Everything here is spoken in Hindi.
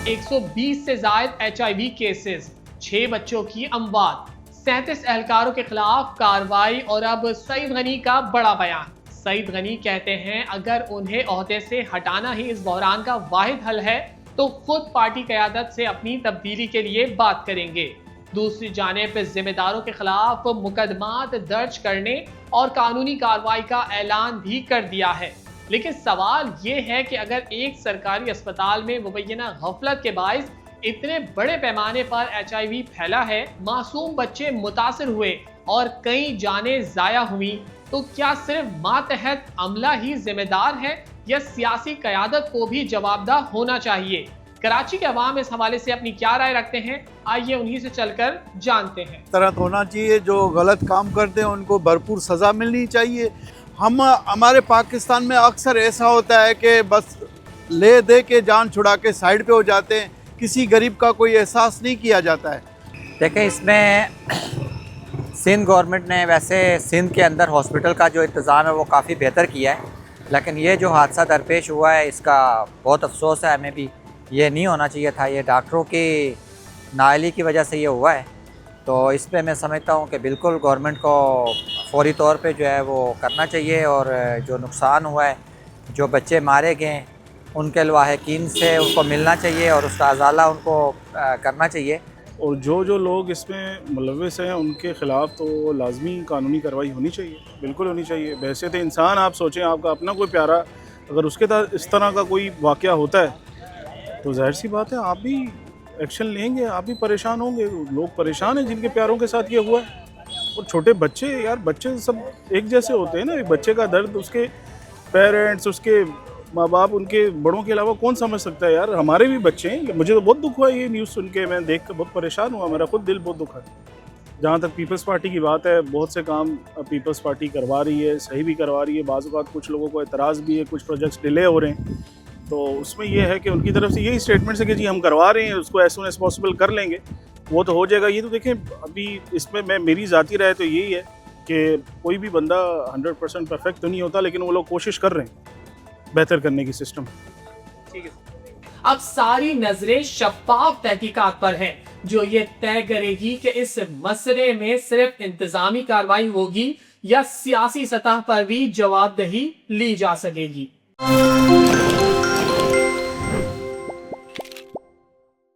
120 से ज्यादा HIV केसेस, 6 बच्चों की अमवात, 37 एहलकारों के खिलाफ कार्रवाई और अब सईद गनी का बड़ा बयान। सईद गनी कहते हैं अगर उन्हें ओहदे से हटाना ही इस बहरान का वाहिद हल है तो खुद पार्टी क़यादत से अपनी तब्दीली के लिए बात करेंगे। दूसरी जानिब जिम्मेदारों के खिलाफ मुकदमात दर्ज करने और कानूनी कार्रवाई का ऐलान भी कर दिया है। लेकिन सवाल ये है कि अगर एक सरकारी अस्पताल में मुबैना गफलत के बाइस इतने बड़े पैमाने पर HIV फैला है, मासूम बच्चे मुतासिर हुए और कई जानें जाया हुई, तो क्या सिर्फ मातहत अमला ही जिम्मेदार है या सियासी क़यादत को भी जवाबदेह होना चाहिए? कराची के अवाम इस हवाले से अपनी क्या राय रखते हैं, आइए उन्हीं से चलकर जानते हैं। तरह होना चाहिए, जो गलत काम करते हैं उनको भरपूर सज़ा मिलनी चाहिए। हमारे पाकिस्तान में अक्सर ऐसा होता है कि बस ले दे के जान छुड़ा के साइड पे हो जाते हैं, किसी गरीब का कोई एहसास नहीं किया जाता है। देखें, इसमें सिंध गवर्नमेंट ने वैसे सिंध के अंदर हॉस्पिटल का जो इंतज़ाम है वो काफ़ी बेहतर किया है, लेकिन ये जो हादसा दरपेश हुआ है इसका बहुत अफसोस है। हमें भी ये नहीं होना चाहिए था, ये डॉक्टरों की नाअहली की वजह से ये हुआ है। तो इस पे मैं समझता हूँ कि बिल्कुल गवर्नमेंट को फौरी तौर पे जो है वो करना चाहिए और जो नुकसान हुआ है, जो बच्चे मारे गए उनके लवाहिकीन से उनको मिलना चाहिए और उसका अजाला उनको करना चाहिए। और जो लोग इसमें मुलव्वस हैं उनके ख़िलाफ़ तो लाजमी कानूनी कार्रवाई होनी चाहिए, बिल्कुल होनी चाहिए। बहैसियत इंसान आप सोचें, आपका अपना कोई प्यारा अगर उसके साथ इस तरह का कोई वाक़या होता है तो ज़ाहिर सी बात है आप भी एक्शन लेंगे, आप भी परेशान होंगे। लोग परेशान हैं जिनके प्यारों के साथ ये हुआ है। और छोटे बच्चे, यार बच्चे सब एक जैसे होते हैं ना। एक बच्चे का दर्द उसके पेरेंट्स, उसके माँ बाप, उनके बड़ों के अलावा कौन समझ सकता है। यार हमारे भी बच्चे हैं। मुझे तो बहुत दुख हुआ ये न्यूज़ सुन के, मैं देख कर बहुत परेशान हुआ, मेरा खुद दिल बहुत दुखा है। जहाँ तक पीपल्स पार्टी की बात है, बहुत से काम पीपल्स पार्टी करवा रही है, सही भी करवा रही है। बाज़ औक़ात कुछ लोगों को एतराज़ भी है, कुछ प्रोजेक्ट्स डिले हो रहे हैं, तो उसमें यह है कि उनकी तरफ से यही स्टेटमेंट्स है कि जी हम करवा रहे हैं, उसको एज सून एज पॉसिबल कर लेंगे, वो तो हो जाएगा। ये तो देखें, अभी इसमें मेरी ज़ाती राय तो यही है कि कोई भी बंदा 100% परफेक्ट तो नहीं होता, लेकिन वो लोग कोशिश कर रहे हैं बेहतर करने की सिस्टम। ठीक है, अब सारी नजरें शफाफ तहकीकात पर हैं, जो ये तय करेगी कि इस मसले में सिर्फ इंतजामी कार्रवाई होगी या सियासी सतह पर भी जवाबदेही ली जा सकेगी।